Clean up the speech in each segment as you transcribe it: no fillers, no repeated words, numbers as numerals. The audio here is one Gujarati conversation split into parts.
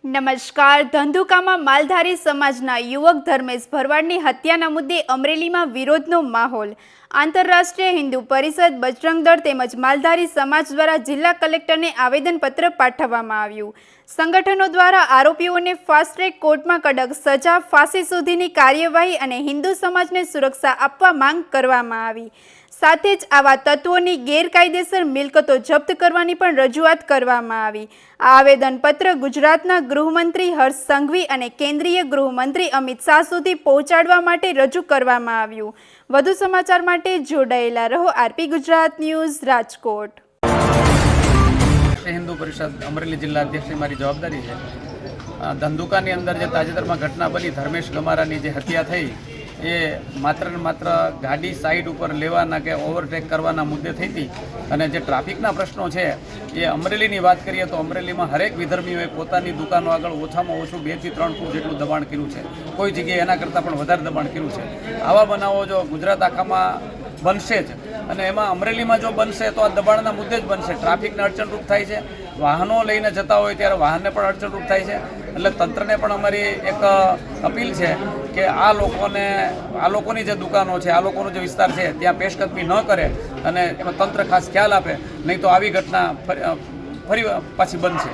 નમસ્કાર। ધંધુકામાં માલધારી સમાજના યુવક ધર્મેશ ભરવાડની હત્યાના મુદ્દે અમરેલીમાં વિરોધનો માહોલ। આંતરરાષ્ટ્રીય હિન્દુ પરિષદ, બજરંગ દળ તેમજ માલધારી સમાજ દ્વારા જિલ્લા કલેક્ટરને આવેદનપત્ર પાઠવવામાં આવ્યું। સંગઠનો દ્વારા આરોપીઓને ફાસ્ટ ટ્રેક કોર્ટમાં કડક સજા, ફાંસી સુધીની કાર્યવાહી અને હિન્દુ સમાજને સુરક્ષા આપવા માંગ કરવામાં આવી। સાથે જ આવા તત્વોની ગેરકાયદેસર મિલકતો જપ્ત કરવાની પણ રજૂઆત કરવામાં આવી। આ આવેદનપત્ર ગુજરાતના ગૃહમંત્રી હર્ષ સંઘવી અને કેન્દ્રીય ગૃહમંત્રી અમિત શાહ સુધી પહોંચાડવા માટે રજૂ કરવામાં આવ્યું। વધુ સમાચાર માટે જોડાયેલા રહો આરપી ગુજરાત ન્યૂઝ, રાજકોટ। હિન્દુ પરિષદ અમરેલી જિલ્લા અધ્યક્ષની મારી જવાબદારી છે। ધંધુકાની અંદર જે તાજેતરમાં ઘટના બની, ધર્મેશ ગમારાની જે હત્યા થઈ, એ માત્ર ને માત્ર ગાડી સાઈડ ઉપર લેવાના કે ઓવરટેક કરવાના મુદ્દે થઈ હતી। અને જે ટ્રાફિકના પ્રશ્નો છે એ અમરેલીની વાત કરીએ તો અમરેલીમાં હરેક વિધર્મીઓએ પોતાની દુકાનો આગળ ઓછામાં ઓછું 2 થી 3 ફૂટ જેટલું દબાણ કર્યું છે, કોઈ જગ્યાએ એના કરતાં પણ વધારે દબાણ કર્યું છે। આવા બનાવો જો ગુજરાત આખામાં બનશે જ, અને એમાં અમરેલીમાં જો બનશે તો આ દબાણના મુદ્દે જ બનશે। ટ્રાફિકને અડચણરૂપ થાય છે, વાહનો લઈને જતા હોય ત્યારે વાહનને પણ અડચણરૂપ થાય છે। એટલે તંત્રને પણ અમારી એક અપીલ છે કે આ લોકોની જે દુકાનો છે, આ લોકોનો જે વિસ્તાર છે ત્યાં પેશકદમી ન કરે અને એમાં તંત્ર ખાસ ખ્યાલ આપે, નહીં તો આવી ઘટના ફરી પાછી બનશે।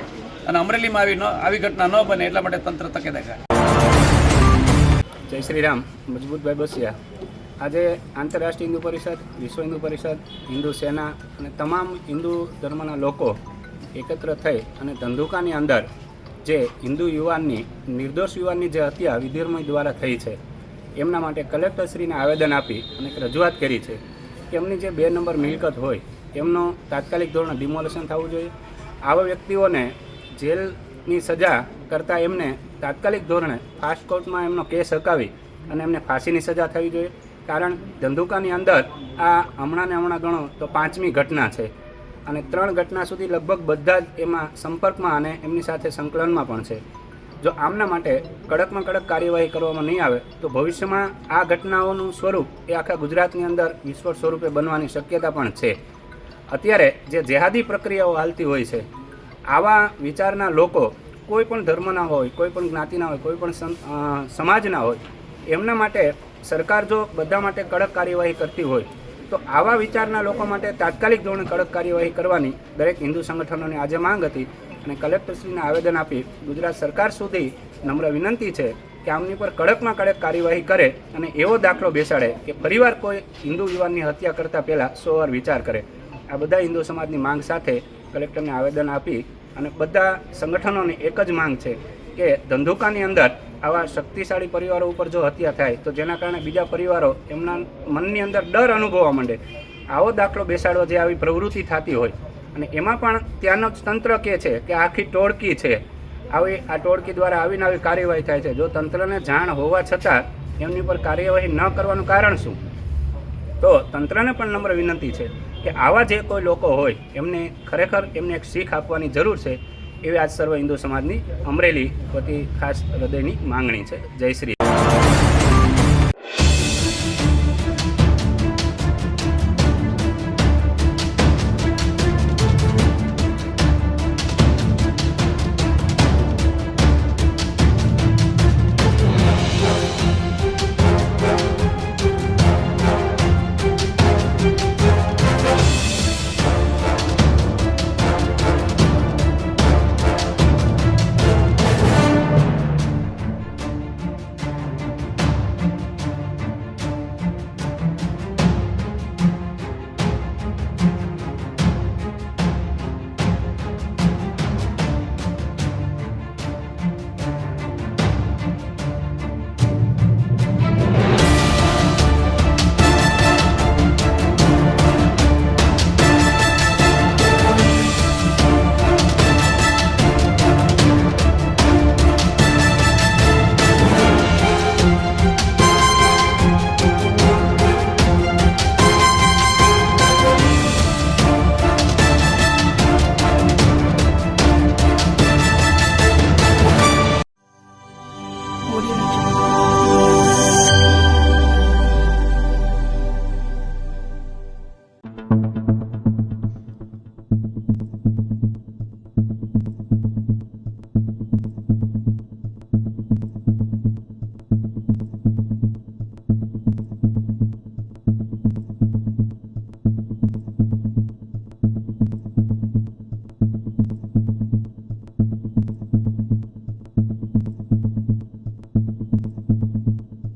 અને અમરેલીમાં આવી ઘટના ન બને એટલા માટે તંત્ર તકેદારી રાખે। જય શ્રી રામ। મજબૂતભાઈ બસિયા। આજે આંતરરાષ્ટ્રીય હિન્દુ પરિષદ, વિશ્વ હિન્દુ પરિષદ, હિન્દુ સેના અને તમામ હિન્દુ ધર્મના લોકો એકત્ર થઈ અને ધંધુકાની અંદર જે હિન્દુ યુવાનની, નિર્દોષ યુવાનની જે હત્યા વિધિર્મય દ્વારા થઈ છે, એમના માટે કલેક્ટરશ્રીને આવેદન આપી અને એક રજૂઆત કરી છે કે એમની જે 2 નંબર મિલકત હોય એમનું તાત્કાલિક ધોરણે ડિમોલેશન થવું જોઈએ। આવા વ્યક્તિઓને જેલની સજા કરતાં એમને તાત્કાલિક ધોરણે ફાસ્ટ કોર્ટમાં એમનો કેસ હકાવી અને એમને ફાંસીની સજા થવી જોઈએ। કારણ ધંધુકાની અંદર આ હમણાં ગણો તો 5મી ઘટના છે અને 3 ઘટના સુધી લગભગ બધા જ એમાં સંપર્કમાં અને એમની સાથે સંકલનમાં પણ છે। જો આમના માટે કડકમાં કડક કાર્યવાહી કરવામાં નહીં આવે તો ભવિષ્યમાં આ ઘટનાઓનું સ્વરૂપ એ આખા ગુજરાતની અંદર વિશ્વ સ્વરૂપે બનવાની શક્યતા પણ છે। અત્યારે જે જેહાદી પ્રક્રિયાઓ હાલતી હોય છે, આવા વિચારના લોકો કોઈ પણ ધર્મના હોય, કોઈ પણ જ્ઞાતિના હોય, કોઈ પણ સમાજના હોય, એમના માટે સરકાર જો બધા માટે કડક કાર્યવાહી કરતી હોય તો આવા વિચારના લોકો માટે તાત્કાલિક ધોરણે કડક કાર્યવાહી કરવાની દરેક હિન્દુ સંગઠનોની આજે માંગ હતી અને કલેક્ટરશ્રીને આવેદન આપી ગુજરાત સરકાર સુધી નમ્ર વિનંતી છે કે આમની પર કડકમાં કડક કાર્યવાહી કરે અને એવો દાખલો બેસાડે કે ફરીવાર કોઈ હિન્દુ યુવાનની હત્યા કરતાં પહેલાં 100 વાર વિચાર કરે। આ બધા હિન્દુ સમાજની માંગ સાથે કલેક્ટરને આવેદન આપી અને બધા સંગઠનોની એક જ માંગ છે કે ધંધુકાની અંદર આવા શક્તિશાળી પરિવારો ઉપર જો હત્યા થાય તો જેના કારણે બીજા પરિવારો એમના મનની અંદર ડર અનુભવવા માંડે, આવો દાખલો બેસાડવા જે આવી પ્રવૃત્તિ થતી હોય અને એમાં પણ ત્યાંનો તંત્ર કહે છે કે આખી ટોળકી છે, આ ટોળકી દ્વારા આવીને આવી કાર્યવાહી થાય છે। જો તંત્રને જાણ હોવા છતાં એમની પર કાર્યવાહી ન કરવાનું કારણ શું? તો તંત્રને પણ નમ્ર વિનંતી છે કે આવા જે કોઈ લોકો હોય એમને ખરેખર એમને એક શીખ આપવાની જરૂર છે। એવી આજ સર્વ હિન્દુ સમાજની અમરેલી વતી ખાસ હૃદયની માંગણી છે। જય શ્રી